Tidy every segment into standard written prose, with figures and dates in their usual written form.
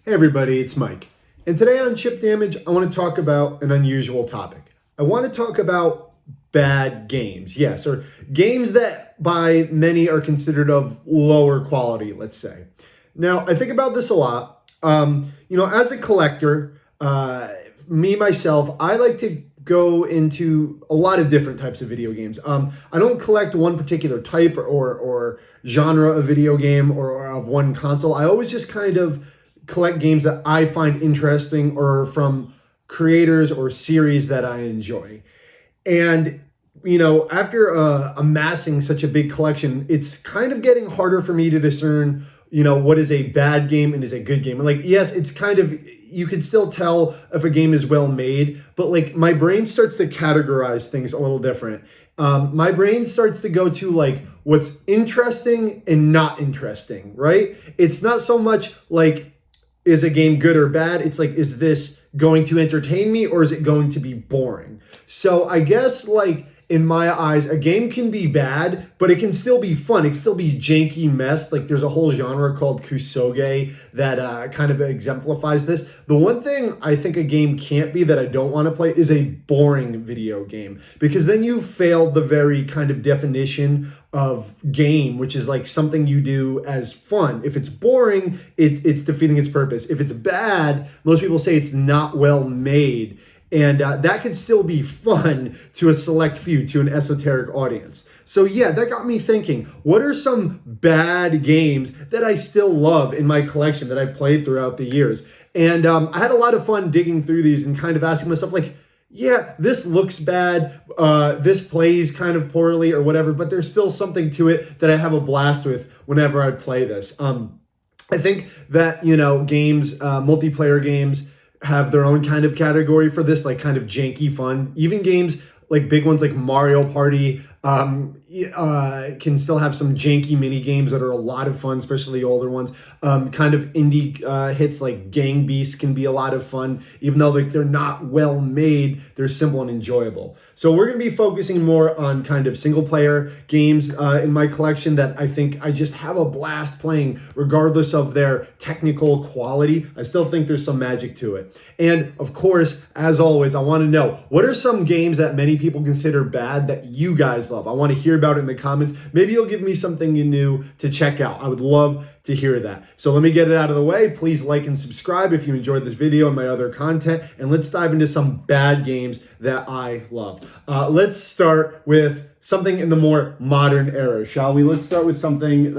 Hey everybody, it's Mike. And today on Chip Damage, I want to talk about an unusual topic. I want to talk about bad games, yes, or games that by many are considered of lower quality, let's say. Now, I think about this a lot. As a collector, myself, I like to go into a lot of different types of video games. I don't collect one particular type or genre of video game or of one console. I always just kind of collect games that I find interesting or from creators or series that I enjoy. And after amassing such a big collection, it's kind of getting harder for me to discern, what is a bad game and is a good game. Like, yes, it's kind of, you can still tell if a game is well made, but like my brain starts to categorize things a little different. My brain starts to go to like what's interesting and not interesting, right? It's not so much like, is a game good or bad? It's like, is this going to entertain me or is it going to be boring? So I guess like in my eyes, a game can be bad, but it can still be fun. It can still be janky mess. Like there's a whole genre called kusoge that kind of exemplifies this. The one thing I think a game can't be that I don't want to play is a boring video game, because then you failed the very kind of definition of game, which is like something you do as fun. If it's boring, it's defeating its purpose. If it's bad, most people say it's not well made. And that could still be fun to a select few, to an esoteric audience. So yeah, that got me thinking, what are some bad games that I still love in my collection that I've played throughout the years? And I had a lot of fun digging through these and kind of asking myself like, yeah, this looks bad, this plays kind of poorly or whatever, but there's still something to it that I have a blast with whenever I play this. I think that, games, multiplayer games, have their own kind of category for this, like kind of janky fun. Even games like big ones like Mario Party can still have some janky mini games that are a lot of fun, especially older ones. Kind of indie hits like Gang Beasts can be a lot of fun, even though like they're not well made, they're simple and enjoyable. So we're going to be focusing more on kind of single player games in my collection that I think I just have a blast playing, regardless of their technical quality. I still think there's some magic to it. And of course, as always, I want to know, what are some games that many people consider bad that you guys love? I want to hear about it in the comments. Maybe you'll give me something new to check out. I would love to hear that. So let me get it out of the way. Please like and subscribe if you enjoyed this video and my other content. And let's dive into some bad games that I love. Let's start with something in the more modern era, shall we? Let's start with something,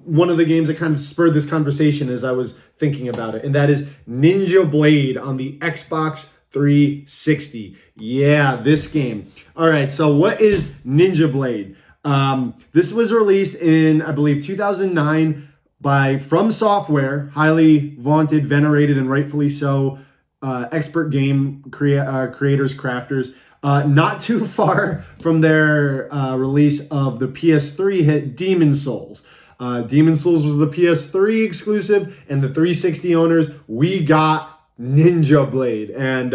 one of the games that kind of spurred this conversation as I was thinking about it, and that is Ninja Blade on the Xbox 360. Yeah, this game. All right, so what is Ninja Blade? This was released in, I believe, 2009 by From Software, highly vaunted, venerated, and rightfully so, expert game creators, crafters. Not too far from their release of the PS3 hit Demon Souls. Demon Souls was the PS3 exclusive, and the 360 owners, we got Ninja Blade. And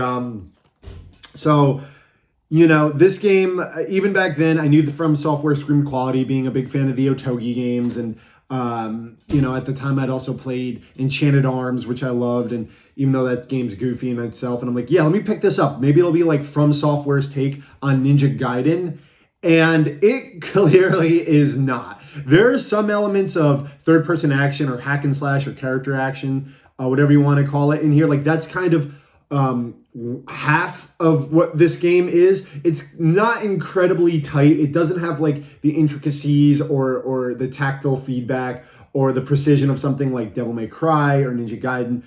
this game, even back then, I knew the From Software screamed quality, being a big fan of the Otogi games. And, at the time I'd also played Enchanted Arms, which I loved. And even though that game's goofy in itself, and I'm like, yeah, let me pick this up. Maybe it'll be like From Software's take on Ninja Gaiden. And it clearly is not. There are some elements of third-person action or hack and slash or character action, whatever you want to call it in here. Like that's kind of half of what this game is. It's not incredibly tight. It doesn't have like the intricacies or the tactile feedback or the precision of something like Devil May Cry or Ninja Gaiden.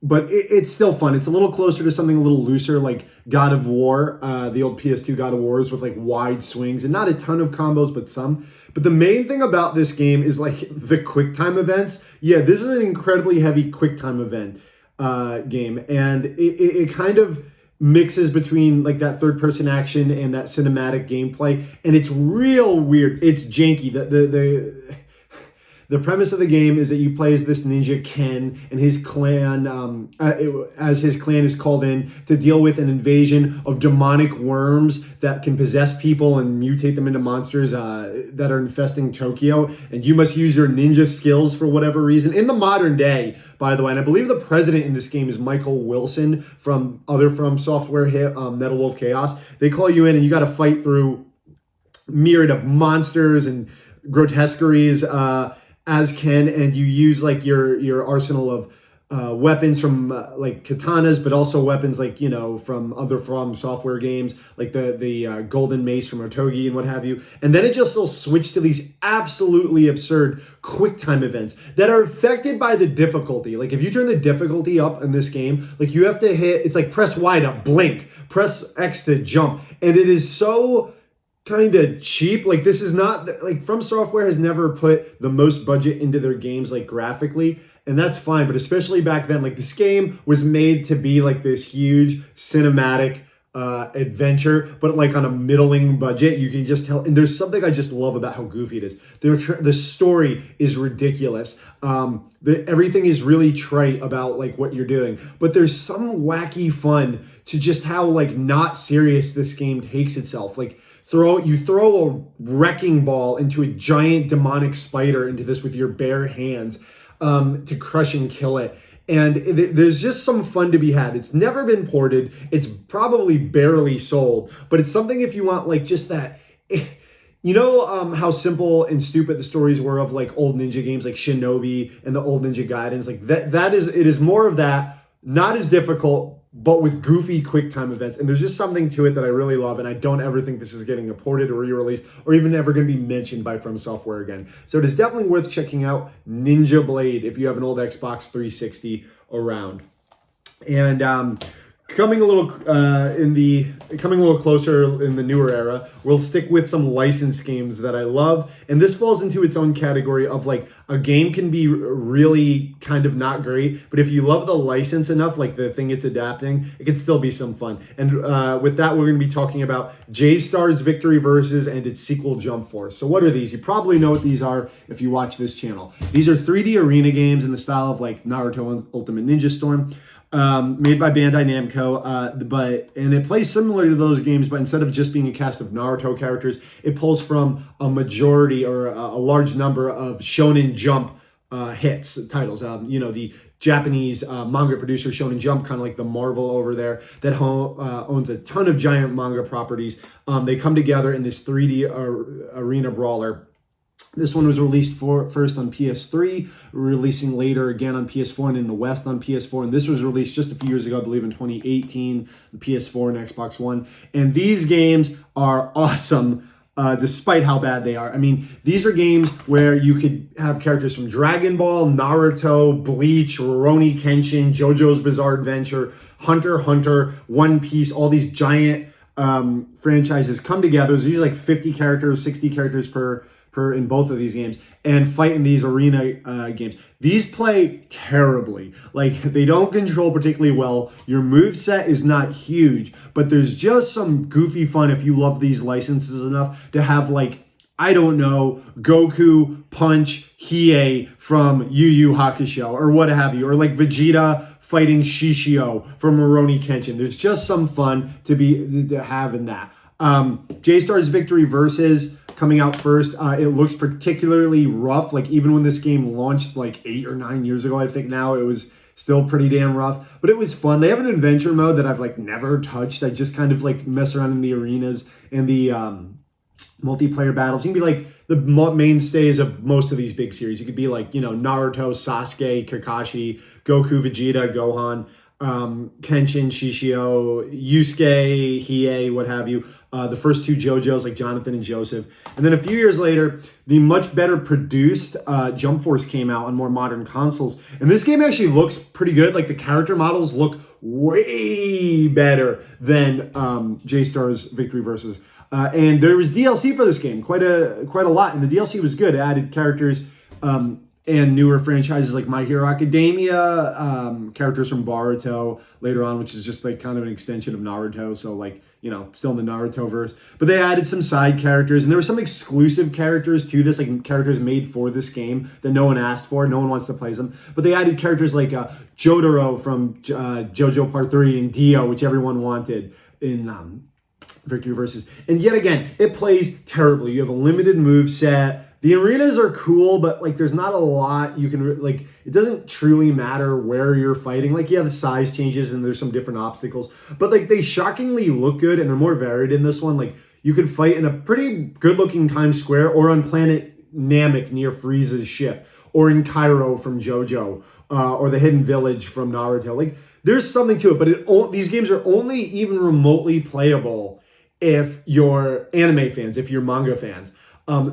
But it's still fun. It's a little closer to something a little looser like God of War, the old PS2 God of Wars with like wide swings and not a ton of combos, but some. But the main thing about this game is like the quick time events. Yeah, this is an incredibly heavy quick time event game. And it kind of mixes between like that third person action and that cinematic gameplay. And it's real weird. It's janky. The premise of the game is that you play as this ninja Ken, and his clan, as his clan is called in to deal with an invasion of demonic worms that can possess people and mutate them into monsters that are infesting Tokyo. And you must use your ninja skills for whatever reason. In the modern day, by the way, and I believe the president in this game is Michael Wilson from other From Software hit, Metal Wolf Chaos. They call you in and you got to fight through myriad of monsters and grotesqueries as Ken, and you use like your arsenal of weapons from like katanas, but also weapons like from other From Software games, like the golden mace from Otogi and what have you. And then it just will switch to these absolutely absurd quick time events that are affected by the difficulty. Like if you turn the difficulty up in this game, like you have to hit, it's like press Y to blink, press X to jump, and it is so kind of cheap. Like this is not like From Software has never put the most budget into their games like graphically, and that's fine, but especially back then, like this game was made to be like this huge cinematic adventure, but like on a middling budget. You can just tell, and there's something I just love about how goofy it is. The story is ridiculous. Everything is really trite about like what you're doing, but there's some wacky fun to just how like not serious this game takes itself. Like you throw a wrecking ball into a giant demonic spider into this with your bare hands to crush and kill it. And there's just some fun to be had. It's never been ported. It's probably barely sold, but it's something if you want like just that. How simple and stupid the stories were of like old ninja games like Shinobi and the old Ninja Gaidens. Like it is more of that, not as difficult, but with goofy quick time events. And there's just something to it that I really love, and I don't ever think this is getting ported or re-released or even ever going to be mentioned by From Software again. So it is definitely worth checking out Ninja Blade if you have an old Xbox 360 around. And coming a little closer in the newer era, we'll stick with some licensed games that I love, and this falls into its own category of like a game can be really kind of not great, but if you love the license enough, like the thing it's adapting, it can still be some fun. And with that, we're going to be talking about JStars Victory Versus and its sequel Jump Force. So what are these? You probably know what these are if you watch this channel. These are 3D arena games in the style of like Naruto and Ultimate Ninja Storm. Made by Bandai Namco, and it plays similar to those games, but instead of just being a cast of Naruto characters, it pulls from a majority or a large number of Shonen Jump titles. The Japanese manga producer Shonen Jump, kind of like the Marvel over there, that owns a ton of giant manga properties. They come together in this 3D arena brawler. This one was released first on PS3, releasing later again on PS4 and in the West on PS4. And this was released just a few years ago, I believe in 2018, the PS4 and Xbox One. And these games are awesome, despite how bad they are. I mean, these are games where you could have characters from Dragon Ball, Naruto, Bleach, Rurouni Kenshin, JoJo's Bizarre Adventure, Hunter x Hunter, One Piece, all these giant franchises come together. There's usually like 50 characters, 60 characters per in both of these games, and fight in these arena games. These play terribly. Like, they don't control particularly well. Your moveset is not huge, but there's just some goofy fun if you love these licenses enough to have, like, I don't know, Goku punch Hiei from Yu Yu Hakusho or what have you, or like Vegeta fighting Shishio from Rurouni Kenshin. There's just some fun to have in that. JStars Victory Versus coming out first. It looks particularly rough. Like even when this game launched like 8 or 9 years ago, I think now it was still pretty damn rough, but it was fun. They have an adventure mode that I've like never touched. I just kind of like mess around in the arenas and the multiplayer battles. You can be like the mainstays of most of these big series. You could be like, Naruto, Sasuke, Kakashi, Goku, Vegeta, Gohan, Kenshin, Shishio, Yusuke, Hiei, what have you. The first 2 JoJos like Jonathan and Joseph. And then a few years later, the much better produced Jump Force came out on more modern consoles. And this game actually looks pretty good. Like the character models look way better than JStars Victory Versus. And there was DLC for this game, quite a lot. And the DLC was good. It added characters and newer franchises like My Hero Academia, characters from Boruto later on, which is just like kind of an extension of Naruto. So like, still in the Naruto verse. But they added some side characters, and there were some exclusive characters to this, like characters made for this game that no one asked for. No one wants to play them. But they added characters like Jotaro from JoJo Part 3 and Dio, which everyone wanted in Victory Versus. And yet again, it plays terribly. You have a limited move set. The arenas are cool, but like there's not a lot you can like. It doesn't truly matter where you're fighting. Like, yeah, the size changes and there's some different obstacles, but like they shockingly look good and they're more varied in this one. Like you could fight in a pretty good-looking Times Square, or on planet Namek near Frieza's ship, or in Cairo from JoJo, or the Hidden Village from Naruto. Like there's something to it, but these games are only even remotely playable if you're anime fans, if you're manga fans.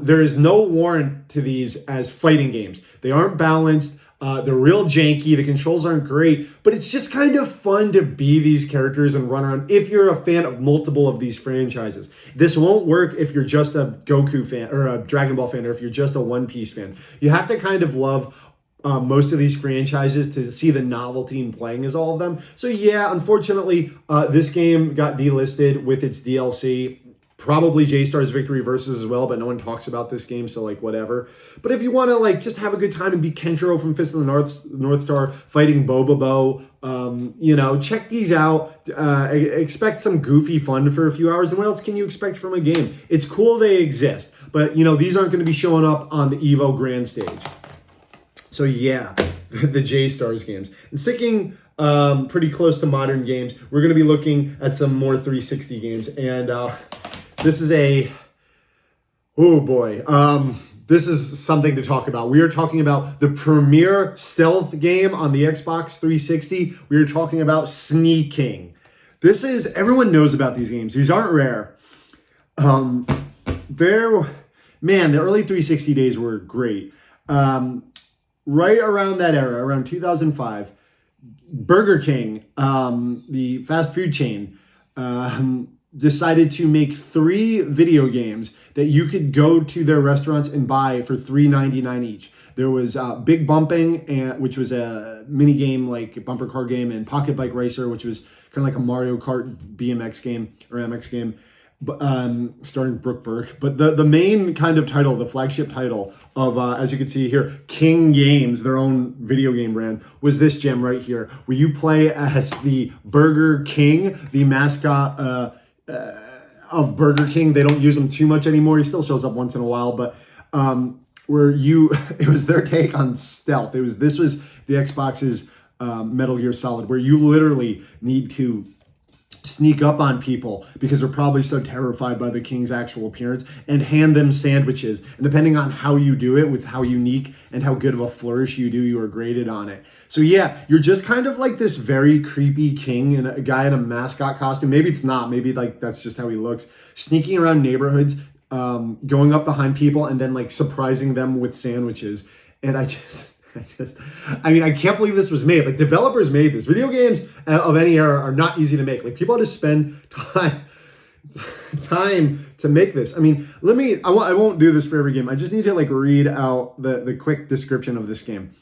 There is no warrant to these as fighting games. They aren't balanced. They're real janky. The controls aren't great, but it's just kind of fun to be these characters and run around if you're a fan of multiple of these franchises. This won't work if you're just a Goku fan or a Dragon Ball fan, or if you're just a One Piece fan. You have to kind of love most of these franchises to see the novelty in playing as all of them. So yeah, unfortunately, this game got delisted with its DLC. Probably JStars Victory Versus as well, but no one talks about this game, so like whatever. But if you want to like just have a good time and be Kenshiro from Fist of the North Star fighting Bobobo, check these out. Expect some goofy fun for a few hours. And what else can you expect from a game? It's cool they exist, but these aren't going to be showing up on the EVO Grand Stage. So yeah, the JStars games. And sticking pretty close to modern games, we're going to be looking at some more 360 games. And this is this is something to talk about. We are talking about the premier stealth game on the Xbox 360. We are talking about sneaking. Everyone knows about these games. These aren't rare. The early 360 days were great. Right around that era, around 2005, Burger King, the fast food chain, decided to make 3 video games that you could go to their restaurants and buy for $3.99 each. There was Big Bumping, which was a mini game like bumper car game, and Pocket Bike Racer, which was kind of like a Mario Kart BMX game or MX game, starring Brooke Burke. But the main kind of title, the flagship title of, as you can see here, King Games, their own video game brand, was this gem right here, where you play as the Burger King, the mascot of Burger King. They don't use him too much anymore. He still shows up once in a while, but it was their take on stealth. This was the Xbox's Metal Gear Solid, where you literally need to sneak up on people because they're probably so terrified by the King's actual appearance, and hand them sandwiches. And depending on how you do it, with how unique and how good of a flourish you do, you are graded on it. So yeah, you're just kind of like this very creepy king and a guy in a mascot costume. Maybe it's not. Maybe like that's just how he looks. Sneaking around neighborhoods, going up behind people and then like surprising them with sandwiches. And I can't believe this was made. Like, developers made this. Video games of any era are not easy to make. Like, people had to spend time to make this. I mean, I won't do this for every game. I just need to like read out the quick description of this game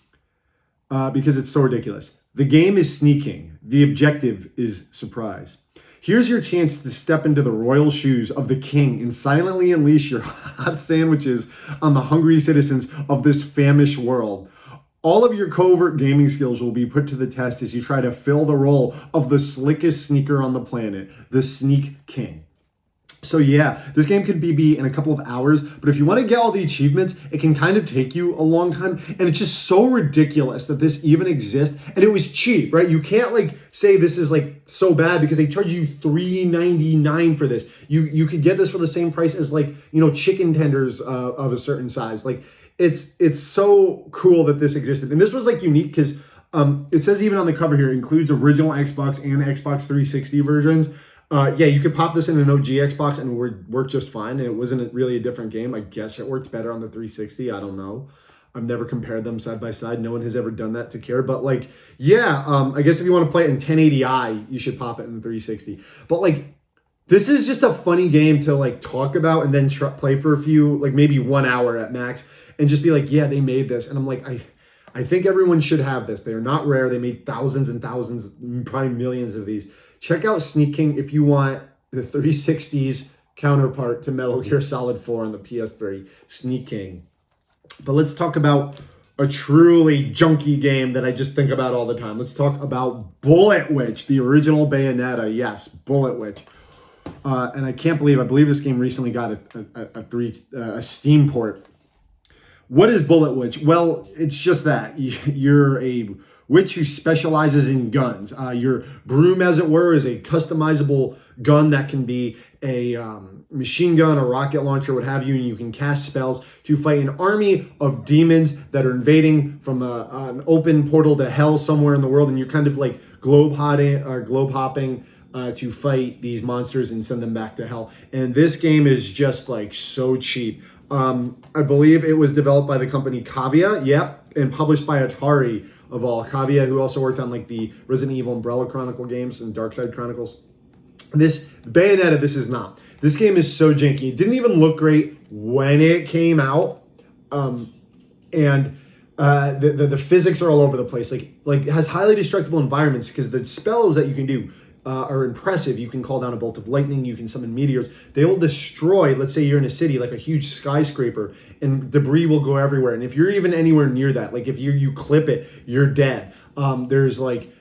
because it's so ridiculous. The game is sneaking. The objective is surprise. Here's your chance to step into the royal shoes of the king and silently unleash your hot sandwiches on the hungry citizens of this famished world. All of your covert gaming skills will be put to the test as you try to fill the role of the slickest sneaker on the planet, the Sneak King. So yeah, this game could be in a couple of hours, but if you want to get all the achievements, it can kind of take you a long time. And it's just so ridiculous that this even exists. And it was cheap, right? You can't like say this is like so bad because they charge you $3.99 for this. You could get this for the same price as like, chicken tenders of a certain size. Like, it's so cool that this existed. And this was like unique because it says even on the cover here, includes original Xbox and Xbox 360 versions. You could pop this in an OG Xbox and it would work just fine. And it wasn't really a different game. I guess it worked better on the 360. I don't know. I've never compared them side by side. No one has ever done that to care. But like, I guess if you want to play it in 1080i, you should pop it in the 360. But like, This is just a funny game to like talk about and then play for a few, like maybe 1 hour at max, and just be like, yeah, they made this. And I'm like, I think everyone should have this. They are not rare. They made thousands and thousands, probably millions of these. Check out Sneak King if you want the 360's counterpart to Metal Gear Solid 4 on the PS3, Sneak King. But let's talk about a truly junky game that I just think about all the time. Let's talk about Bullet Witch, the original Bayonetta. Yes, Bullet Witch. And I believe this game recently got a Steam port. What is Bullet Witch? Well, it's just that. You're a witch who specializes in guns. Your broom, as it were, is a customizable gun that can be a machine gun, a rocket launcher, what have you, and you can cast spells to fight an army of demons that are invading from an open portal to hell somewhere in the world, and you're kind of like globe hopping to fight these monsters and send them back to hell. And this game is just like so cheap. I believe it was developed by the company Cavia, yep, and published by Atari of all. Cavia, who also worked on like the Resident Evil Umbrella Chronicle games and Dark Side Chronicles. This Bayonetta, this is not. This game is so janky. It didn't even look great when it came out, and the physics are all over the place. Like it has highly destructible environments because the spells that you can do are impressive. You can call down a bolt of lightning. You can summon meteors. They will destroy, let's say you're in a city, like a huge skyscraper, and debris will go everywhere. And if you're even anywhere near that, like if you clip it, you're dead. There's like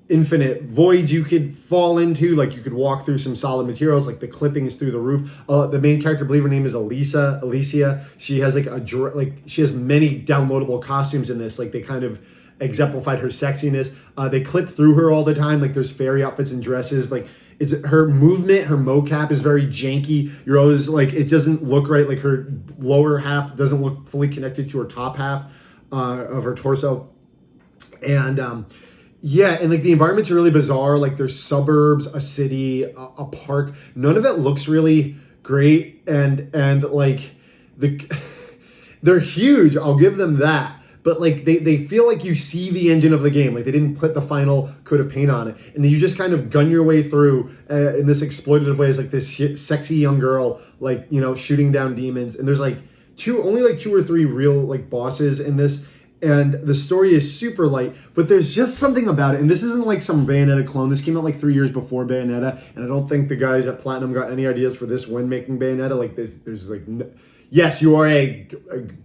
infinite voids you could fall into. Like you could walk through some solid materials. Like the clipping is through the roof. The main character, I believe her name is Alicia. She has she has many downloadable costumes in this. Like they kind of exemplified her sexiness. They clip through her all the time. Like there's fairy outfits and dresses. Like it's her movement, her mocap is very janky. You're always like, it doesn't look right. Like her lower half doesn't look fully connected to her top half of her torso. And yeah, and like the environments are really bizarre. Like there's suburbs, a city, a park. None of it looks really great, and like they're huge. I'll give them that. But like they feel like you see the engine of the game. Like they didn't put the final coat of paint on it, and then you just kind of gun your way through in this exploitative way as like this sexy young girl, like, you know, shooting down demons. And there's like only two or three real like bosses in this. And the story is super light, but there's just something about it. And this isn't like some Bayonetta clone. This came out like 3 years before Bayonetta, and I don't think the guys at Platinum got any ideas for this when making Bayonetta. Like there's like, yes, you are a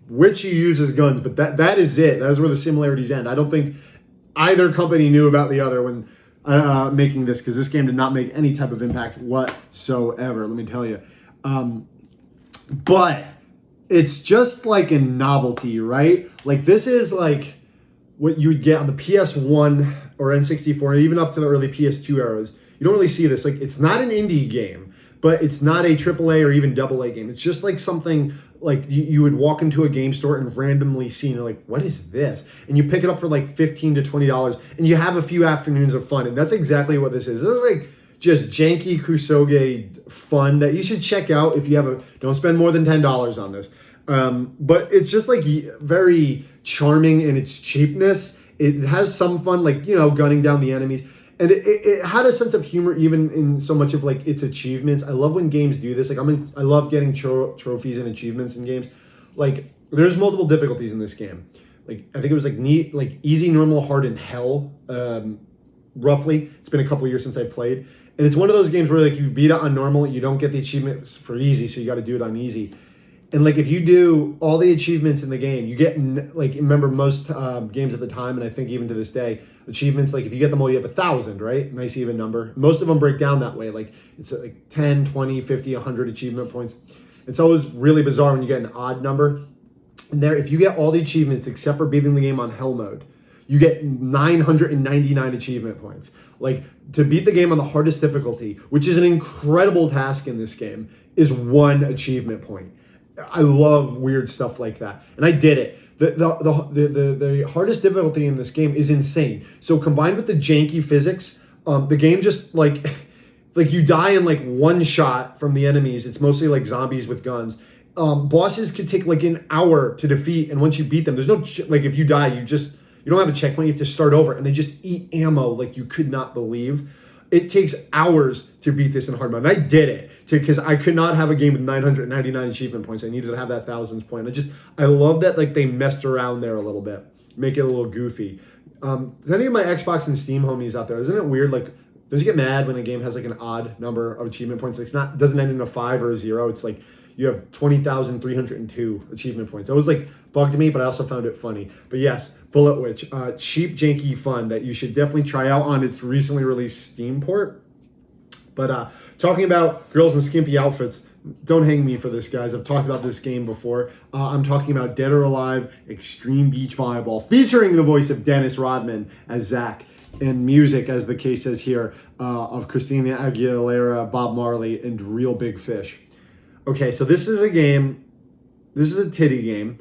witch who uses guns, but that is it. That is where the similarities end. I don't think either company knew about the other when making this, because this game did not make any type of impact whatsoever. Let me tell you. But it's just like a novelty, right? Like this is like what you would get on the PS1 or N64, even up to the early PS2 eras. You don't really see this. Like it's not an indie game, but it's not a AAA or even AA game. It's just like something like you would walk into a game store and randomly see, and you're like, what is this? And you pick it up for like $15 to $20, and you have a few afternoons of fun. And that's exactly what this is. This is like just janky Kusoge fun that you should check out if you don't spend more than $10 on this. But it's just like very charming in its cheapness. It has some fun, like, you know, gunning down the enemies. And it had a sense of humor even in so much of like its achievements. I love when games do this. Like I love getting trophies and achievements in games. Like there's multiple difficulties in this game. Like I think it was like easy, normal, hard, and hell. Roughly, it's been a couple years since I played, and it's one of those games where like you beat it on normal, you don't get the achievements for easy, so you got to do it on easy. And like if you do all the achievements in the game, you get like, remember most games at the time, and I think even to this day, achievements, like if you get them all, you have 1,000, right? Nice even number. Most of them break down that way. Like it's like 10, 20, 50, 100 achievement points. It's always really bizarre when you get an odd number. And there, if you get all the achievements except for beating the game on hell mode, you get 999 achievement points. Like to beat the game on the hardest difficulty, which is an incredible task in this game, is 1 achievement point. I love weird stuff like that, and I did it. The hardest difficulty in this game is insane. So combined with the janky physics, the game just like you die in like one shot from the enemies. It's mostly like zombies with guns. Bosses could take like an hour to defeat, and once you beat them, there's no like if you die, you don't have a checkpoint. You have to start over, and they just eat ammo like you could not believe. it takes hours to beat this in hard mode. And I did it because I could not have a game with 999 achievement points. I needed to have that thousands point. I love that like they messed around there a little bit, make it a little goofy. Any of my Xbox and Steam homies out there, isn't it weird? Like, don't you get mad when a game has like an odd number of achievement points? Like, doesn't end in a 5 or a 0. It's like you have 20,302 achievement points. That was like bugged me, but I also found it funny. But yes, Bullet Witch, cheap, janky fun that you should definitely try out on its recently released Steam port. But talking about girls in skimpy outfits, don't hang me for this, guys. I've talked about this game before. I'm talking about Dead or Alive Extreme Beach Volleyball, featuring the voice of Dennis Rodman as Zach, and music, as the case says here, of Christina Aguilera, Bob Marley, and Real Big Fish. Okay, so this is a game. This is a titty game.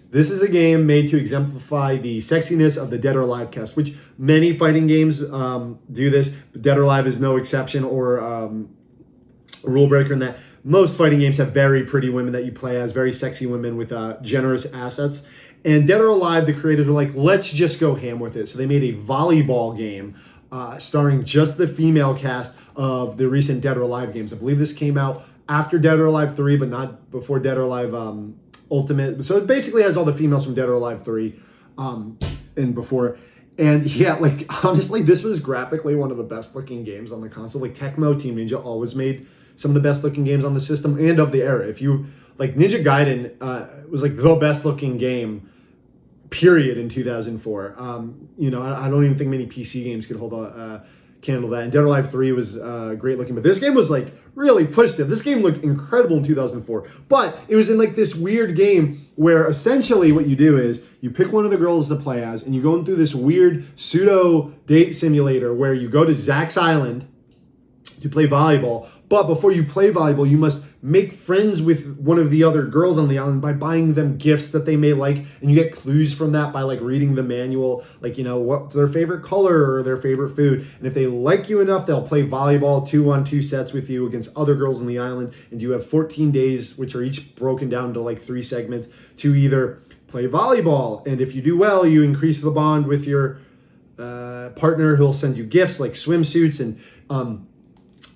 This is a game made to exemplify the sexiness of the Dead or Alive cast, which many fighting games do this. But Dead or Alive is no exception or a rule breaker in that most fighting games have very pretty women that you play as, very sexy women with generous assets. And Dead or Alive, the creators were like, let's just go ham with it. So they made a volleyball game starring just the female cast of the recent Dead or Alive games. I believe this came out after Dead or Alive 3, but not before Dead or Alive Ultimate. So it basically has all the females from Dead or Alive 3 and before. And yeah, like honestly, this was graphically one of the best looking games on the console. Like Tecmo Team Ninja always made some of the best looking games on the system and of the era. If you like Ninja Gaiden was like the best looking game period in 2004. I don't even think many PC games could hold a candle to that. And Dead or Alive 3 was great looking, but this game was like really pushed it. This game looked incredible in 2004, but it was in like this weird game where essentially what you do is you pick one of the girls to play as, and you go through this weird pseudo date simulator where you go to Zack's Island to play volleyball. But before you play volleyball, you must make friends with one of the other girls on the island by buying them gifts that they may like. And you get clues from that by like reading the manual, like, what's their favorite color or their favorite food. And if they like you enough, they'll play volleyball 2-on-2 sets with you against other girls on the island. And you have 14 days, which are each broken down to like 3 segments, to either play volleyball. And if you do well, you increase the bond with your partner, who'll send you gifts like swimsuits and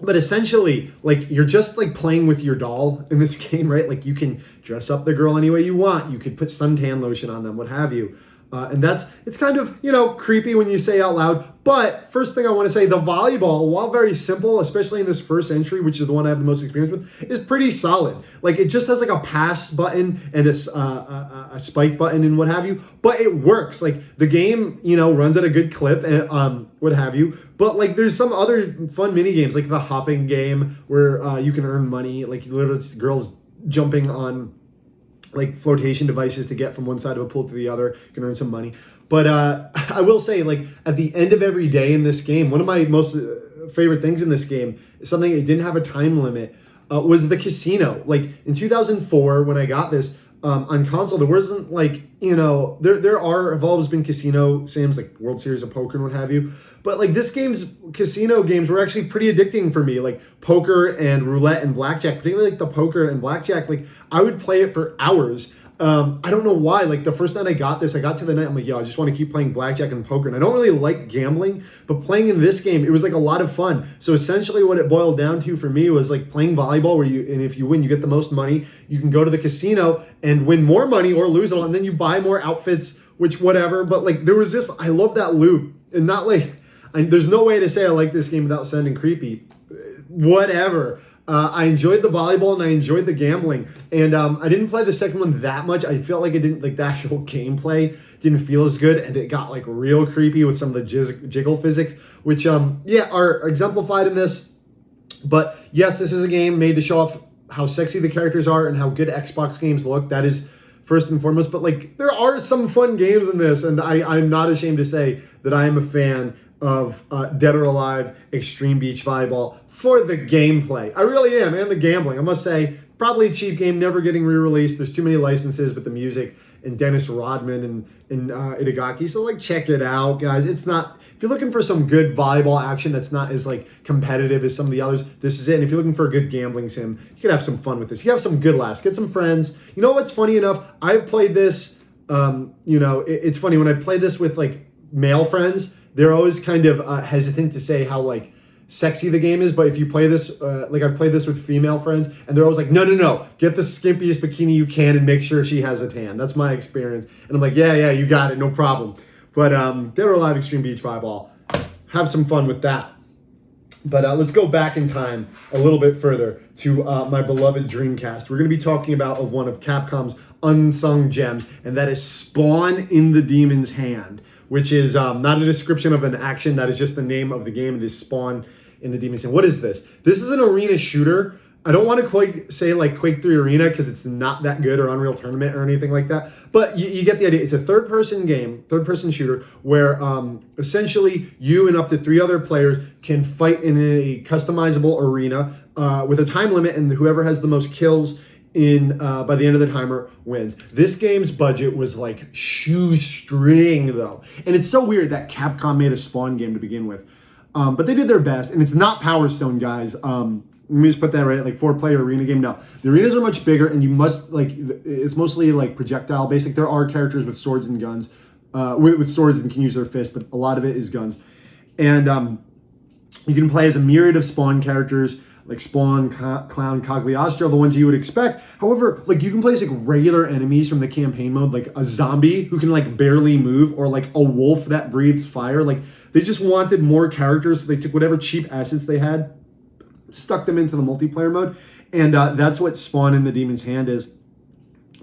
but essentially, like, you're just like playing with your doll in this game, right? Like, you can dress up the girl any way you want. You could put suntan lotion on them, what have you. And it's kind of, creepy when you say out loud. But first thing I want to say, the volleyball, while very simple, especially in this first entry, which is the one I have the most experience with, is pretpretty solid. Like, it just has like a pass button and a spike button and what have you. But it works. Like, the game, runs at a good clip and what have you. But like, there's some other fun mini games, like the hopping game where you can earn money. Like, literally, it's girls jumping on like flotation devices to get from one side of a pool to the other. You can earn some money. But I will say, like, at the end of every day in this game, one of my most favorite things in this game is something it didn't have a time limit, was the casino. Like, in 2004, when I got this on console, there wasn't like, have always been casino sims, like World Series of Poker and what have you. But like, this game's casino games were actually pretty addicting for me, like poker and roulette and blackjack, particularly like the poker and blackjack. Like, I would play it for hours. I don't know why. Like, the first night I got this, I got to the night, I'm like, I just want to keep playing blackjack and poker. And I don't really like gambling, but playing in this game, it was like a lot of fun. So essentially what it boiled down to for me was like playing volleyball, and if you win, you get the most money. You can go to the casino and win more money or lose it all, and then you buy more outfits, which whatever. But like, there was I love that loop, and not like, there's no way to say I like this game without sounding creepy. Whatever. I enjoyed the volleyball and I enjoyed the gambling. And I didn't play the second one that much. I felt like it didn't, like, the actual gameplay didn't feel as good, and it got like real creepy with some of the jiggle physics, which are exemplified in this. But yes, this is a game made to show off how sexy the characters are and how good Xbox games look. That is first and foremost. But like, there are some fun games in this, and I'm not ashamed to say that I am a fan of Dead or Alive Extreme Beach Volleyball for the gameplay. I really am, and the gambling. I must say, probably a cheap game, never getting re-released. There's too many licenses, but the music and Dennis Rodman and Itagaki. So like, check it out, guys. It's not, if you're looking for some good volleyball action that's not as like competitive as some of the others, this is it. And if you're looking for a good gambling sim, you can have some fun with this. You have some good laughs, get some friends. You know what's funny enough? I've played this, it's funny when I play this with like male friends, they're always kind of hesitant to say how like sexy the game is. But if you play this, like I've played this with female friends, and they're always like, no, get the skimpiest bikini you can and make sure she has a tan. That's my experience. And I'm like, yeah, you got it, no problem. But Dead or Alive Extreme Beach Volleyball, have some fun with that. But let's go back in time a little bit further to my beloved Dreamcast. We're going to be talking about one of Capcom's unsung gems, and that is Spawn in the Demon's Hand, which is not a description of an action. That is just the name of the game. It is Spawn in the Demon's Hand. What is this? This is an arena shooter. I don't want to quite say like Quake 3 Arena because it's not that good, or Unreal Tournament or anything like that. But you get the idea. It's a third-person game, third-person shooter, where essentially you and up to 3 other players can fight in a customizable arena with a time limit, and whoever has the most kills in by the end of the timer wins. This game's budget was like shoestring though, and it's so weird that Capcom made a Spawn game to begin with, but they did their best, and it's not Power Stone, guys. Let me just put that right, like 4-player arena game. No, the arenas are much bigger, and you must like it's mostly like projectile based. Like there are characters with swords and guns, with swords and can use their fists, but a lot of it is guns. And you can play as a myriad of Spawn characters, like Spawn, Clown, Cagliostro, the ones you would expect. However, like you can play as like regular enemies from the campaign mode, like a zombie who can like barely move, or like a wolf that breathes fire. Like they just wanted more characters, so they took whatever cheap assets they had, stuck them into the multiplayer mode, and that's what Spawn in the Demon's Hand is.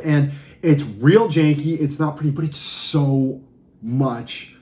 And it's real janky, it's not pretty, but it's so much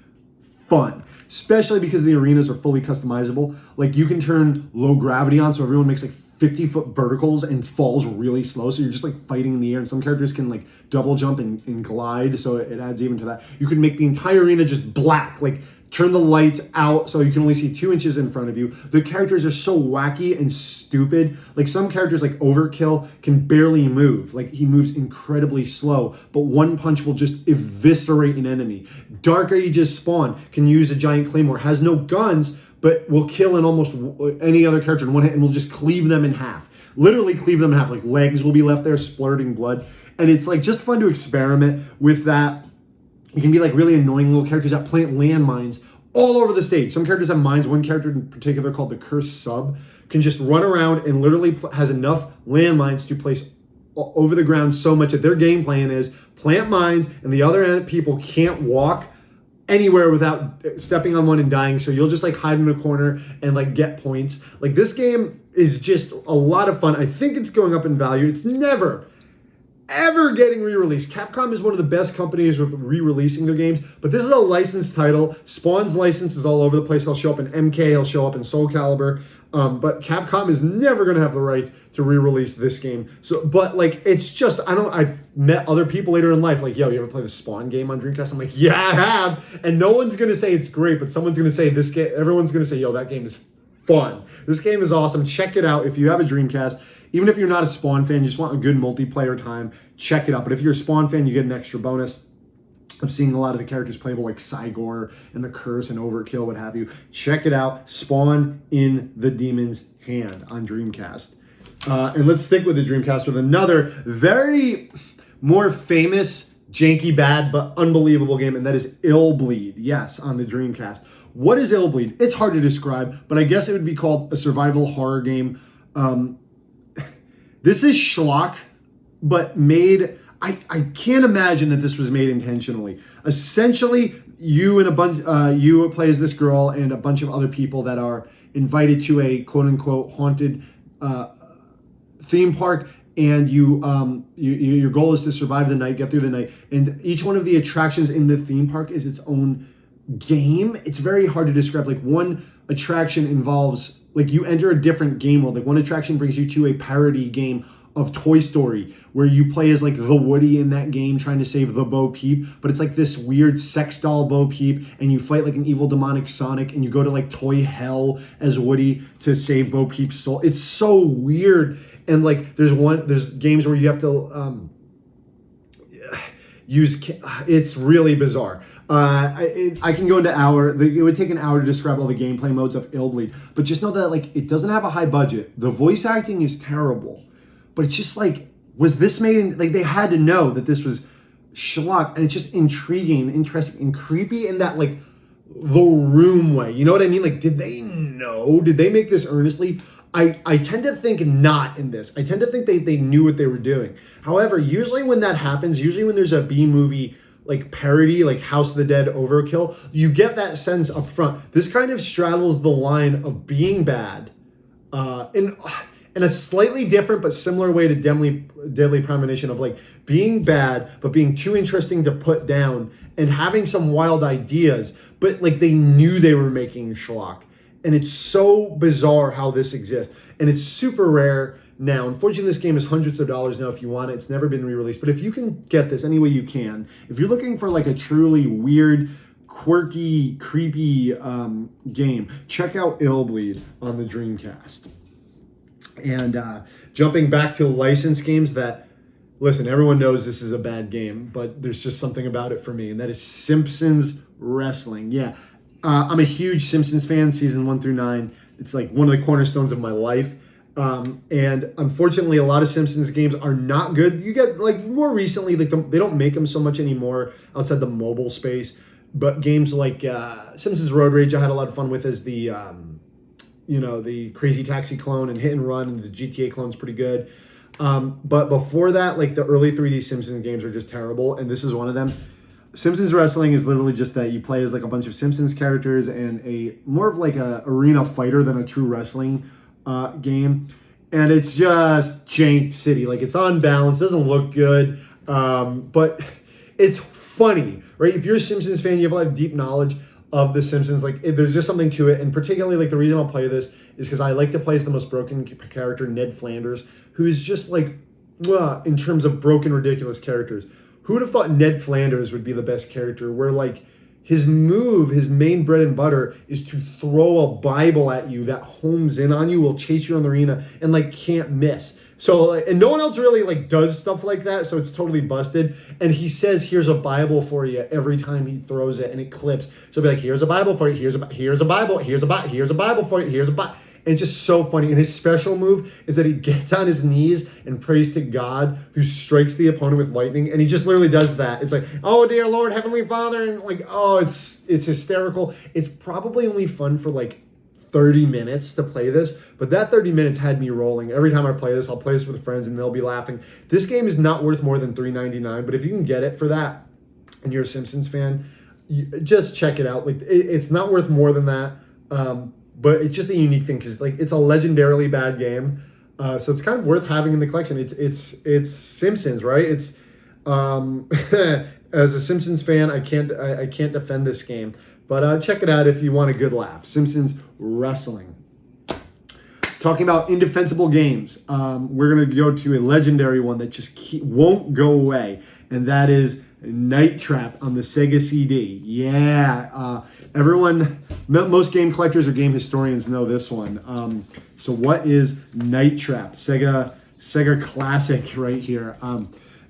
fun, especially because the arenas are fully customizable. Like you can turn low gravity on, so everyone makes like 50-foot verticals and falls really slow, so you're just like fighting in the air, and some characters can like double jump and glide, so it adds even to that. You can make the entire arena just black, like turn the lights out so you can only see 2 inches in front of you. The characters are so wacky and stupid. Like some characters like Overkill can barely move. Like he moves incredibly slow, but one punch will just eviscerate an enemy. Dark Ages Spawn can use a giant claymore, has no guns, but will kill an almost any other character in one hit, and will just cleave them in half. Literally cleave them in half. Like legs will be left there splurting blood. And it's like just fun to experiment with that. You can be like really annoying little characters that plant landmines all over the stage. Some characters have mines. One character in particular called the Cursed Sub can just run around and literally has enough landmines to place over the ground so much that their game plan is plant mines, and the other people can't walk anywhere without stepping on one and dying. So you'll just like hide in a corner and like get points. Like this game is just a lot of fun. I think it's going up in value. It's never ever getting re-released. Capcom is one of the best companies with re-releasing their games, but this is a licensed title. Spawn's license is all over the place. He'll show up in MK, he'll show up in Soul Calibur, but Capcom is never going to have the right to re-release this game. So, but like, it's just, I've met other people later in life, like, yo, you ever play the Spawn game on Dreamcast? I'm like, yeah, I have. And no one's going to say it's great, but someone's going to say this game, everyone's going to say, yo, that game is fun. This game is awesome. Check it out if you have a Dreamcast. Even if you're not a Spawn fan, you just want a good multiplayer time, check it out. But if you're a Spawn fan, you get an extra bonus of seeing a lot of the characters playable, like Cygor and the Curse and Overkill, what have you. Check it out. Spawn in the Demon's Hand on Dreamcast. And let's stick with the Dreamcast with another very more famous, janky, bad, but unbelievable game, and that is Illbleed. Yes, on the Dreamcast. What is Illbleed? It's hard to describe, but I guess it would be called a survival horror game. This is schlock, but made, I can't imagine that this was made intentionally. Essentially, you and a bunch, you play as this girl and a bunch of other people that are invited to a quote-unquote haunted theme park, and your goal is to survive the night, get through the night, and each one of the attractions in the theme park is its own game. It's very hard to describe. Like one attraction involves, like you enter a different game world. Like one attraction brings you to a parody game of Toy Story where you play as like the Woody in that game trying to save the Bo Peep, but it's like this weird sex doll Bo Peep, and you fight like an evil demonic Sonic, and you go to like toy hell as Woody to save Bo Peep's soul. It's so weird. And like there's games where you have to it's really bizarre. I can go into it would take an hour to describe all the gameplay modes of Illbleed, but just know that like it doesn't have a high budget. The voice acting is terrible, but it's just like, was this made in, like they had to know that this was schlock, and it's just intriguing, interesting, and creepy, and that like the room way. You know what I mean? Like, did they know? Did they make this earnestly? I tend to think not in this. I tend to think they knew what they were doing. However, usually when that happens, usually when there's a B movie like parody, like House of the Dead Overkill, you get that sense up front. This kind of straddles the line of being bad, in a slightly different but similar way to Deadly Premonition, of like being bad but being too interesting to put down and having some wild ideas, but like they knew they were making schlock. And it's so bizarre how this exists. And it's super rare now. Unfortunately, this game is hundreds of dollars now if you want it. It's never been re-released. But if you can get this any way you can, if you're looking for like a truly weird, quirky, creepy game, check out Illbleed on the Dreamcast. And jumping back to licensed games that, listen, everyone knows this is a bad game, but there's just something about it for me, and that is Simpsons Wrestling. Yeah, I'm a huge Simpsons fan, season 1 through 9. It's like one of the cornerstones of my life. And unfortunately, a lot of Simpsons games are not good. You get, like, more recently, like they don't make them so much anymore outside the mobile space. But games like Simpsons Road Rage, I had a lot of fun with as the the Crazy Taxi clone, and Hit and Run, and the GTA clone's pretty good. But before that, like the early 3D Simpsons games are just terrible, and this is one of them. Simpsons Wrestling is literally just that you play as like a bunch of Simpsons characters and a more of like a arena fighter than a true wrestling game. And it's just jank city. Like, it's unbalanced, doesn't look good, but it's funny, right? If you're a Simpsons fan, you have a lot of deep knowledge of the Simpsons. Like, there's just something to it. And particularly, like, the reason I'll play this is because I like to play as the most broken character, Ned Flanders, who's just like, in terms of broken, ridiculous characters. Who would have thought Ned Flanders would be the best character, where like his move, his main bread and butter, is to throw a Bible at you that homes in on you, will chase you around the arena, and like can't miss. So, and no one else really like does stuff like that, so it's totally busted. And he says, "Here's a Bible for you," every time he throws it, and it clips. So he'll be like, "Here's a Bible for you. Here's a Bible. Here's a Bible. Here's a Bible for you. Here's a Bible." And it's just so funny. And his special move is that he gets on his knees and prays to God, who strikes the opponent with lightning. And he just literally does that. It's like, "Oh, dear Lord, Heavenly Father," and like, oh, it's hysterical. It's probably only fun for like 30 minutes to play this, but that 30 minutes had me rolling. Every time I play this, I'll play this with friends and they'll be laughing. This game is not worth more than $3.99, but if you can get it for that and you're a Simpsons fan, just check it out. Like, it's not worth more than that, but it's just a unique thing because like it's a legendarily bad game, so it's kind of worth having in the collection. It's Simpsons, right? It's as a Simpsons fan, I can't defend this game. But check it out if you want a good laugh. Simpsons Wrestling. Talking about indefensible games, we're going to go to a legendary one that just won't go away, and that is Night Trap on the Sega CD. Yeah, most game collectors or game historians know this one. So what is Night Trap? Sega classic right here.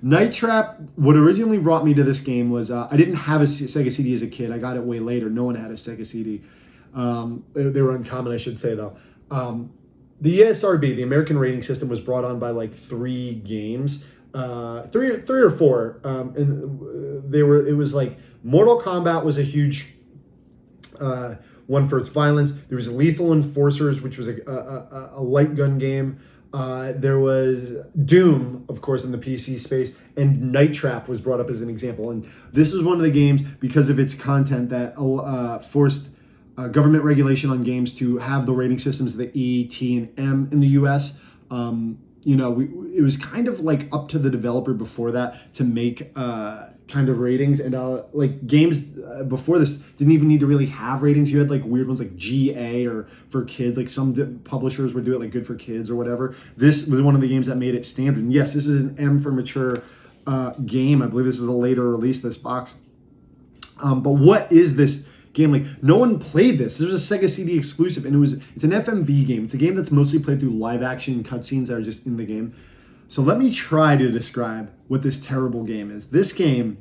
Night Trap, what originally brought me to this game was, I didn't have a Sega CD as a kid. I got it way later. No one had a Sega CD. They were uncommon, I should say, though. The ESRB, the American rating system, was brought on by like 3 games, three or four, and it was like Mortal Kombat was a huge one for its violence. There was Lethal Enforcers, which was a light gun game. There was Doom, of course, in the PC space, and Night Trap was brought up as an example. And this was one of the games, because of its content, that forced government regulation on games to have the rating systems, the E, T, and M in the U.S. It was kind of like up to the developer before that to make kind of ratings, and like games before this didn't even need to really have ratings. You had like weird ones like GA or for kids, like some publishers would do it like good for kids or whatever. This was one of the games that made it standard. And yes, this is an M for mature game. I believe this is a later release, this box. But what is this game? Like, no one played this. This was a Sega CD exclusive, and it's an FMV game. It's a game that's mostly played through live action cutscenes that are just in the game. So let me try to describe what this terrible game is. This game,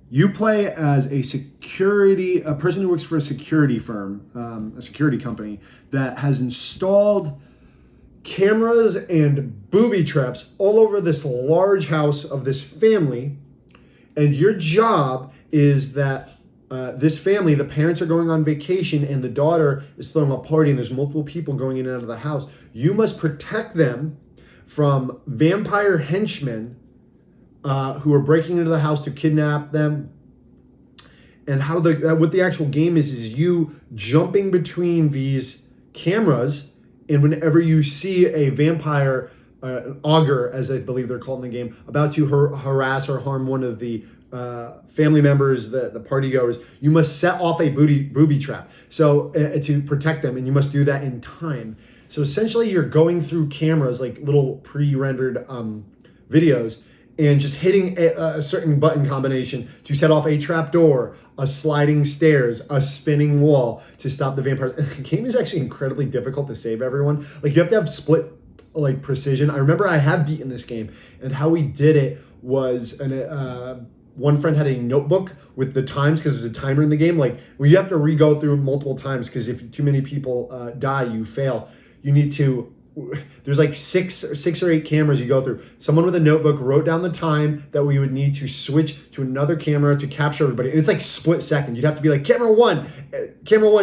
you play as a person who works for a security firm, a security company that has installed cameras and booby traps all over this large house of this family, and your job is that this family, the parents are going on vacation and the daughter is throwing a party and there's multiple people going in and out of the house. You must protect them from vampire henchmen who are breaking into the house to kidnap them. And how what the actual game is you jumping between these cameras, and whenever you see a vampire, an augur, as I believe they're called in the game, about to harass or harm one of the family members, the party goers, you must set off a booby trap to protect them, and you must do that in time. So essentially, you're going through cameras, like little pre-rendered videos, and just hitting a certain button combination to set off a trap door, a sliding stairs, a spinning wall to stop the vampires. And the game is actually incredibly difficult to save everyone. Like, you have to have split precision. I remember I have beaten this game, and how we did it was one friend had a notebook with the times, because there's a timer in the game. Like, well, you have to re-go through multiple times, because if too many people die, you fail. You need to. There's like six or eight cameras you go through. Someone with a notebook wrote down the time that we would need to switch to another camera to capture everybody. And it's like split second. You'd have to be like, camera one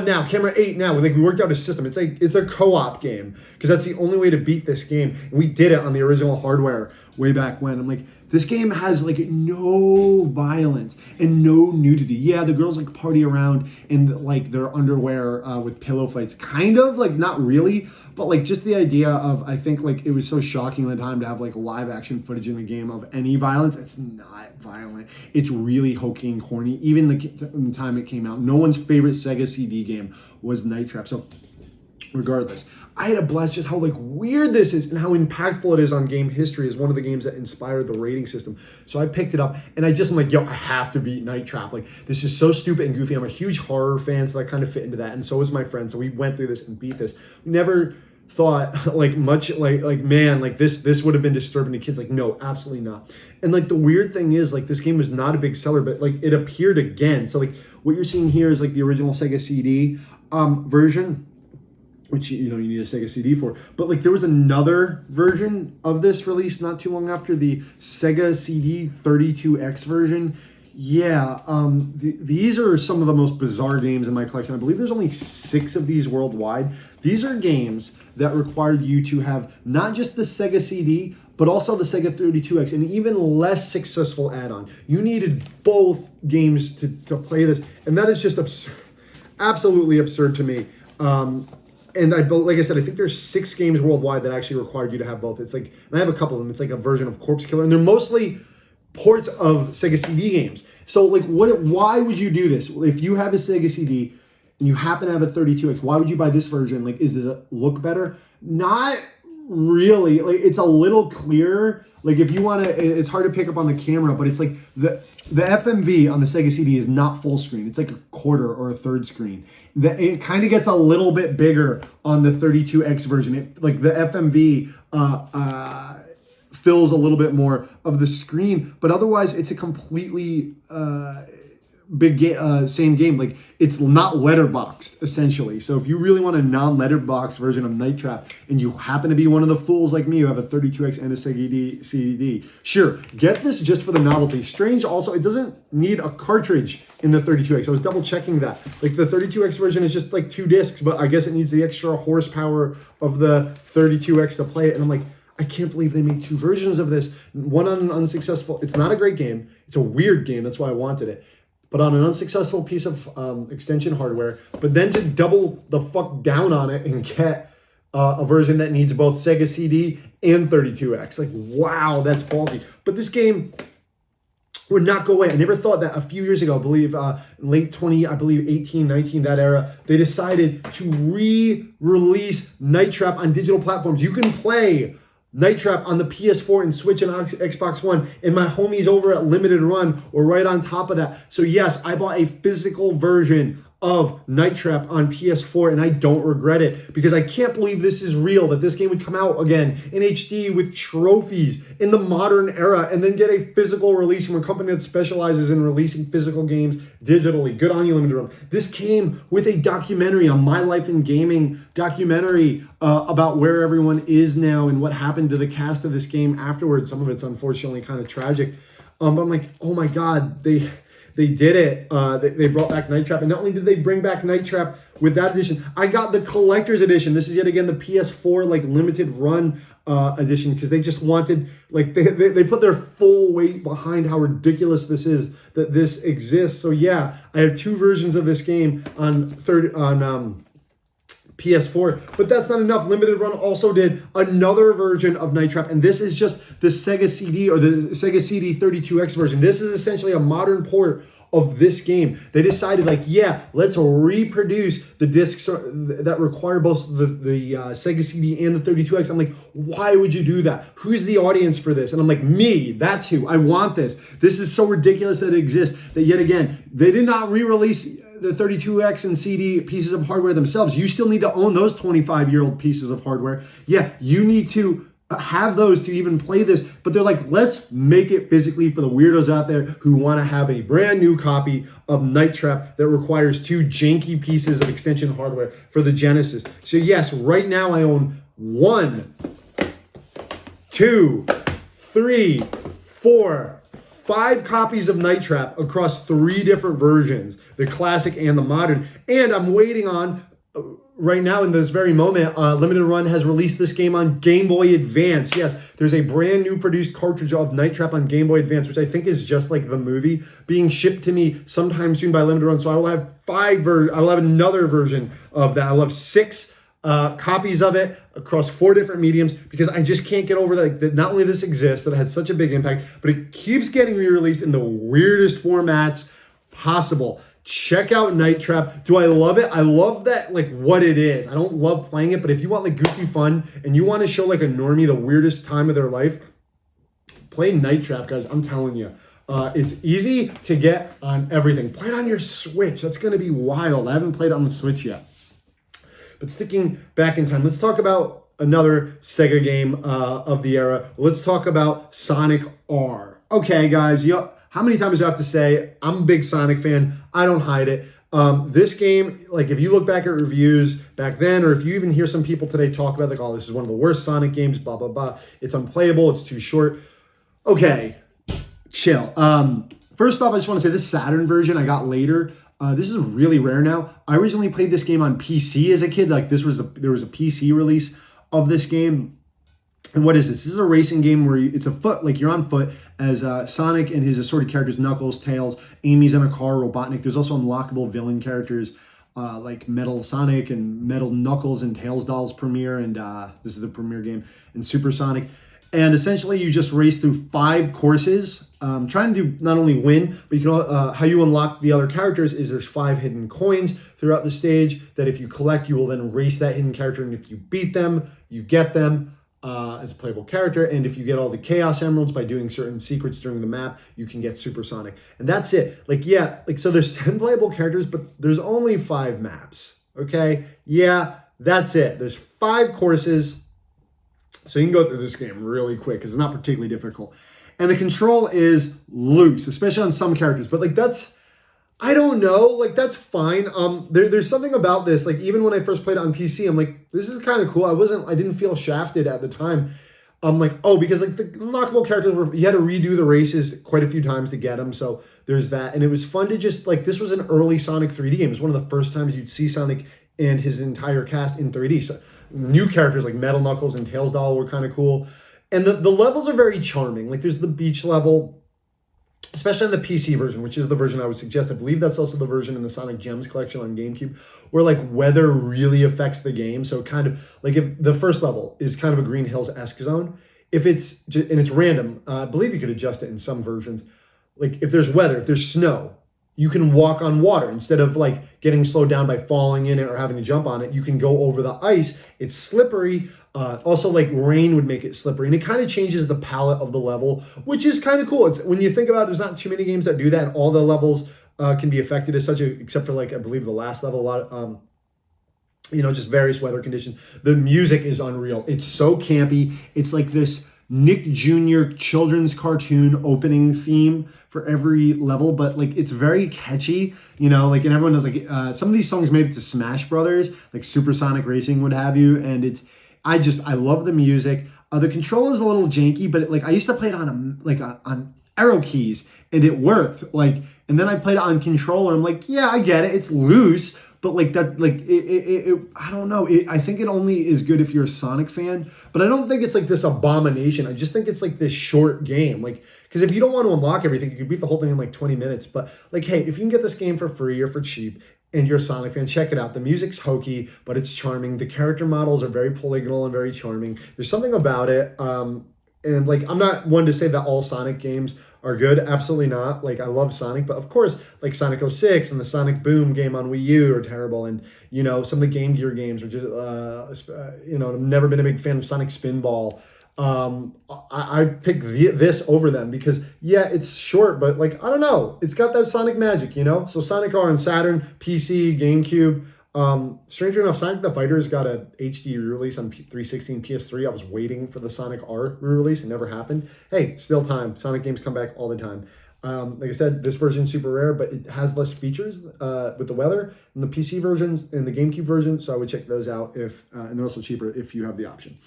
now, camera 8 now. We worked out a system. It's a co-op game, because that's the only way to beat this game. And we did it on the original hardware way back when. I'm like, this game has like no violence and no nudity. Yeah, the girls like party around in like their underwear with pillow fights, kind of, like, not really, but like just the idea of, I think like it was so shocking at the time to have like live action footage in a game of any violence. It's not violent. It's really hokey and corny. Even the time it came out, no one's favorite Sega CD game was Night Trap. So regardless, I had a blast just how like weird this is and how impactful it is on game history. Is one of the games that inspired the rating system. So I picked it up and I'm like, yo, I have to beat Night Trap. Like, this is so stupid and goofy. I'm a huge horror fan, so I kind of fit into that. And so was my friend. So we went through this and beat this. We never thought like much like man, like this would have been disturbing to kids. Like, no, absolutely not. And like the weird thing is, like, this game was not a big seller, but like it appeared again. So like what you're seeing here is like the original Sega CD version, which you need a Sega CD for. But like there was another version of this released not too long after, the Sega CD 32X version. Yeah, these are some of the most bizarre games in my collection. I believe there's only 6 of these worldwide. These are games that required you to have not just the Sega CD, but also the Sega 32X, and even less successful add-on. You needed both games to play this, and that is just absurd, absolutely absurd to me. And like I said, I think there's 6 games worldwide that actually required you to have both. It's like, and I have a couple of them. It's like a version of Corpse Killer, and they're mostly ports of Sega CD games. So like, why would you do this? If you have a Sega CD and you happen to have a 32X, why would you buy this version? Like, does it look better? Not really. Like, it's a little clearer. Like, if you want to, it's hard to pick up on the camera, but it's like the FMV on the Sega CD is not full screen. It's like a quarter or a third screen. It kind of gets a little bit bigger on the 32X version. Like the FMV fills a little bit more of the screen, but otherwise it's a completely same game. Like, it's not letterboxed essentially. So if you really want a non-letterboxed version of Night Trap and you happen to be one of the fools like me who have a 32X and a Sega CD, sure, get this just for the novelty. Strange also, it doesn't need a cartridge in the 32X. I was double checking that. Like, the 32X version is just like 2 discs, but I guess it needs the extra horsepower of the 32X to play it. And I'm like, I can't believe they made 2 versions of this. One on an unsuccessful, it's not a great game. It's a weird game. That's why I wanted it. But on an unsuccessful piece of extension hardware, but then to double the fuck down on it and get a version that needs both Sega CD and 32X. Like, wow, that's ballsy. But this game would not go away. I never thought that a few years ago, I believe late 18, 19, that era, they decided to re-release Night Trap on digital platforms. You can play Night Trap on the PS4 and Switch and Xbox One, and my homies over at Limited Run were right on top of that. So yes, I bought a physical version of Night Trap on PS4, and I don't regret it, because I can't believe this is real, that this game would come out again in HD with trophies in the modern era and then get a physical release from a company that specializes in releasing physical games digitally. Good on you, Limited Run. This came with a documentary, a My Life in Gaming documentary about where everyone is now and what happened to the cast of this game afterwards. Some of it's unfortunately kind of tragic. But I'm like, oh my God, they they did it. They brought back Night Trap, and not only did they bring back Night Trap with that edition, I got the collector's edition. This is yet again the PS4 like limited run edition, because they just wanted, like, they put their full weight behind how ridiculous this is that this exists. So yeah, I have 2 versions of this game on PS4, but that's not enough. Limited Run also did another version of Night Trap, and this is just the Sega CD, or the Sega CD 32X version. This is essentially a modern port of this game. They decided, like, yeah, let's reproduce the discs that require both the Sega CD and the 32X. I'm like, why would you do that? Who's the audience for this? And I'm like, me, that's who. I want this. This is so ridiculous that it exists, that yet again, they did not re-release the 32X and CD pieces of hardware themselves. You still need to own those 25-year-old pieces of hardware. Yeah, you need to have those to even play this, but they're like, let's make it physically for the weirdos out there who want to have a brand new copy of Night Trap that requires 2 janky pieces of extension hardware for the Genesis. So yes, right now I own 1, 2, 3, 4, 5 copies of Night Trap across 3 different versions, the classic and the modern. And I'm waiting on, right now in this very moment, Limited Run has released this game on Game Boy Advance. Yes, there's a brand new produced cartridge of Night Trap on Game Boy Advance, which I think is just like the movie, being shipped to me sometime soon by Limited Run. So I will have I will have another version of that. I will have 6 copies of it across 4 different mediums, because I just can't get over that not only this exists, that it had such a big impact, but it keeps getting re-released in the weirdest formats possible. Check out Night Trap. Do I love it? I love that, like, what it is. I don't love playing it, but if you want like goofy fun and you want to show like a normie the weirdest time of their life, play Night Trap, guys. I'm telling you. It's easy to get on everything. Play it on your Switch. That's going to be wild. I haven't played it on the Switch yet. But sticking back in time, let's talk about another Sega game of the era. Let's talk about Sonic R. Okay, guys, how many times do I have to say I'm a big Sonic fan? I don't hide it. This game, like, if you look back at reviews back then, or if you even hear some people today talk about, like, oh, this is one of the worst Sonic games, blah, blah, blah. It's unplayable. It's too short. Okay, chill. First off, I just want to say this Saturn version I got later. This is really rare now. I originally played this game on PC as a kid. Like, there was a PC release of this game. And what is this? This is a racing game where it's a foot, like you're on foot as Sonic and his assorted characters, Knuckles, Tails, Amy's in a car, Robotnik. There's also unlockable villain characters like Metal Sonic and Metal Knuckles and Tails Dolls premiere. And this is the premiere game, and Super Sonic. And essentially, you just race through 5 courses, trying to not only win, but you can how you unlock the other characters is there's 5 hidden coins throughout the stage that if you collect, you will then race that hidden character. And if you beat them, you get them as a playable character. And if you get all the Chaos Emeralds by doing certain secrets during the map, you can get Super Sonic. And that's it. Like, yeah, like, so there's 10 playable characters, but there's only 5 maps. Okay? Yeah, that's it. There's 5 courses. So you can go through this game really quick because it's not particularly difficult. And the control is loose, especially on some characters. But, like, that's, I don't know, like, that's fine. There's something about this, like, even when I first played it on PC, I'm like, this is kind of cool. I didn't feel shafted at the time. I'm like, oh, because, like, the unlockable characters you had to redo the races quite a few times to get them. So there's that. And it was fun to just, like, this was an early Sonic 3D game. It was one of the first times you'd see Sonic and his entire cast in 3D. So new characters like Metal Knuckles and Tails Doll were kind of cool. And the levels are very charming. Like, there's the beach level, especially on the PC version, which is the version I would suggest. I believe that's also the version in the Sonic Gems collection on GameCube, where, like, weather really affects the game. So kind of, like, if the first level is kind of a Green Hills-esque zone, if it's, and it's random, I believe you could adjust it in some versions. Like, if there's weather, if there's snow, you can walk on water instead of, like, getting slowed down by falling in it or having to jump on it. You can go over the ice. It's slippery. Also, like, rain would make it slippery, and it kind of changes the palette of the level, which is kind of cool. It's, when you think about it, there's not too many games that do that, and all the levels can be affected as such, except for, like, I believe the last level, a lot of, you know, just various weather conditions. The music is unreal. It's so campy. It's like this Nick Jr. children's cartoon opening theme for every level, but, like, it's very catchy, you know, like, and everyone knows, like, some of these songs made it to Smash Brothers, like Super Sonic Racing, what have you, and it's, I love the music. The control is a little janky, but like, I used to play it on on arrow keys, and it worked. Like, And then I played it on controller. I'm like, yeah, I get it. It's loose, but like that, like I don't know. I think it only is good if you're a Sonic fan, but I don't think it's like this abomination. I just think it's like this short game. Like, because if you don't want to unlock everything, you can beat the whole thing in like 20 minutes. But like, hey, if you can get this game for free or for cheap, and you're a Sonic fan, check it out. The music's hokey, but it's charming. The character models are very polygonal and very charming. There's something about it. And like, I'm not one to say that all Sonic games are good. Absolutely not. Like, I love Sonic, but of course, like Sonic 06 and the Sonic Boom game on Wii U are terrible. And, you know, some of the Game Gear games are just, you know, I've never been a big fan of Sonic Spinball. I pick this over them because, yeah, it's short, but like, I don't know. It's got that Sonic magic, you know? So Sonic R on Saturn, PC, GameCube. Strangely enough, Sonic the Fighter's got a HD re-release on 360 and PS3. I was waiting for the Sonic R re-release. It never happened. Hey, still time. Sonic games come back all the time. Like I said, this version's super rare, but it has less features with the weather than the PC versions and the GameCube version. So I would check those out if, and they're also cheaper if you have the option.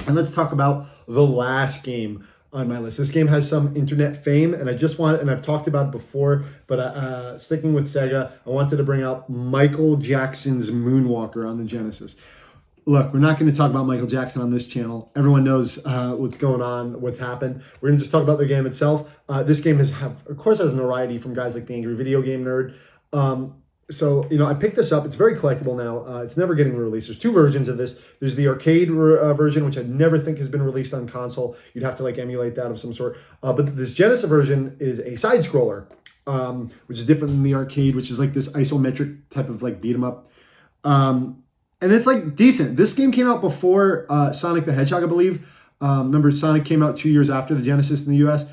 And let's talk about the last game on my list. This game has some internet fame, and I've talked about it before, but sticking with Sega, I wanted to bring out Michael Jackson's Moonwalker on the Genesis. Look, we're not going to talk about Michael Jackson on this channel. Everyone knows what's going on, what's happened. We're going to just talk about the game itself. This game of course, has notoriety from guys like the Angry Video Game Nerd. So, you know, I picked this up. It's very collectible now. It's never getting released. There's two versions of this. There's the arcade version, which I never think has been released on console. You'd have to like emulate that of some sort. But this Genesis version is a side scroller, which is different than the arcade, which is like this isometric type of like beat 'em up. And it's like decent. This game came out before Sonic the Hedgehog, I believe. Remember, Sonic came out 2 years after the Genesis in the US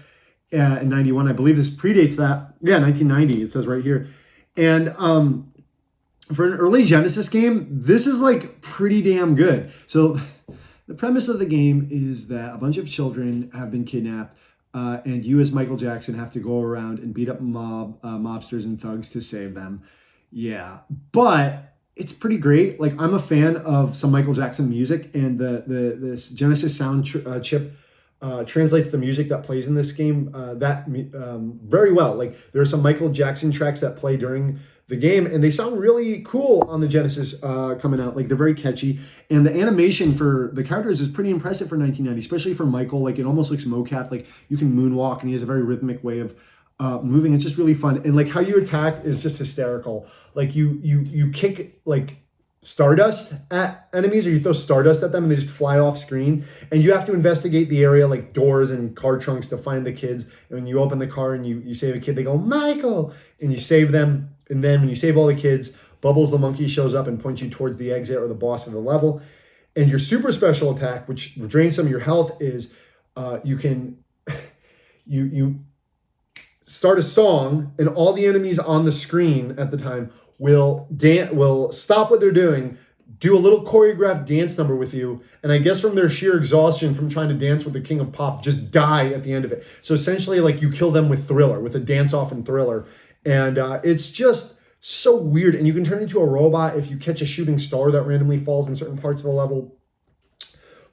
in 91. I believe this predates that. Yeah, 1990, it says right here. And for an early Genesis game, this is like pretty damn good. So the premise of the game is that a bunch of children have been kidnapped, and you as Michael Jackson have to go around and beat up mobsters and thugs to save them. Yeah, but it's pretty great. Like, I'm a fan of some Michael Jackson music, and the Genesis sound chip translates the music that plays in this game very well. Like, there are some Michael Jackson tracks that play during the game, and they sound really cool on the Genesis coming out. Like, they're very catchy, and the animation for the characters is pretty impressive for 1990, especially for Michael. Like, it almost looks mocap. Like, you can moonwalk, and he has a very rhythmic way of moving. It's just really fun, and like how you attack is just hysterical. Like, you kick like stardust at enemies, or you throw stardust at them and they just fly off screen, and you have to investigate the area, like doors and car trunks, to find the kids. And when you open the car and you save a kid, they go, Michael, and you save them. And then when you save all the kids, Bubbles the monkey shows up and points you towards the exit or the boss of the level. And your super special attack, which drains some of your health, is you can you start a song, and all the enemies on the screen at the time will stop what they're doing, do a little choreographed dance number with you, and I guess from their sheer exhaustion from trying to dance with the King of Pop, just die at the end of it. So essentially, like, you kill them with Thriller, with a dance-off in Thriller. And it's just so weird. And you can turn into a robot if you catch a shooting star that randomly falls in certain parts of the level.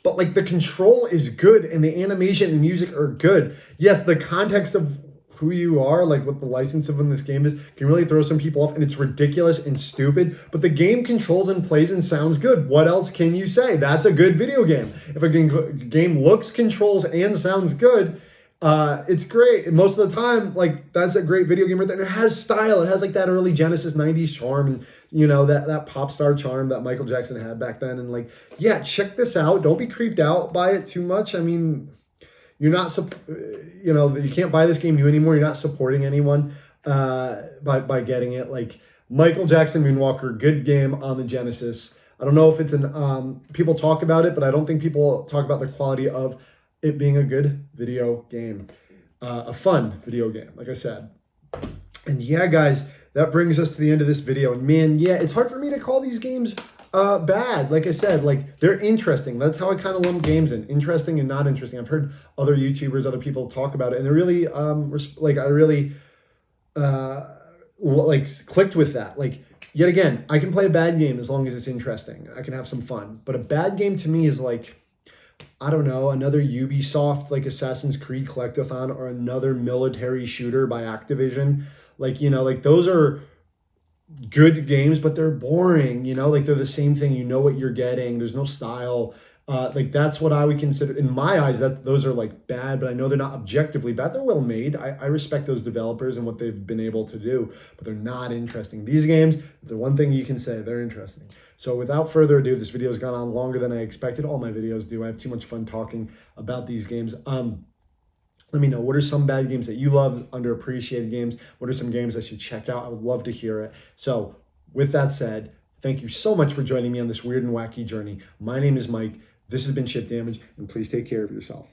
But, like, the control is good, and the animation and music are good. Yes, the context of who you are, like what the license of in this game is, can really throw some people off, and it's ridiculous and stupid, but the game controls and plays and sounds good. What else can you say? That's a good video game. If a game looks, controls, and sounds good, it's great. And most of the time, like, that's a great video game right there. And it has style. It has like that early Genesis 90s charm, and you know, that pop star charm that Michael Jackson had back then. And like, yeah, check this out. Don't be creeped out by it too much. I mean, you're not, you know, you can't buy this game new anymore. You're not supporting anyone by getting it. Like, Michael Jackson Moonwalker, good game on the Genesis. I don't know if it's people talk about it, but I don't think people talk about the quality of it being a good video game, a fun video game, like I said. And yeah, guys, that brings us to the end of this video. And man, yeah, it's hard for me to call these games bad. Like I said, like, they're interesting. That's how I kind of lump games in, interesting and not interesting. I've heard other YouTubers, other people talk about it, and they're really like, I really like clicked with that. Like, yet again, I can play a bad game as long as it's interesting. I can have some fun. But a bad game to me is like, I don't know, another Ubisoft like Assassin's Creed Collectathon or another military shooter by Activision. Like, like those are good games, but they're boring, like they're the same thing. You know what you're getting. There's no style. Like that's what I would consider in my eyes, that those are like bad, but I know they're not objectively bad. They're well made. I respect those developers and what they've been able to do, but they're not interesting. These games, the one thing you can say, they're interesting. So without further ado, this video has gone on longer than I expected. All my videos do. I have too much fun talking about these games. Let me know, what are some bad games that you love, underappreciated games? What are some games I should check out? I would love to hear it. So with that said, thank you so much for joining me on this weird and wacky journey. My name is Mike. This has been Chip Damage, and please take care of yourself.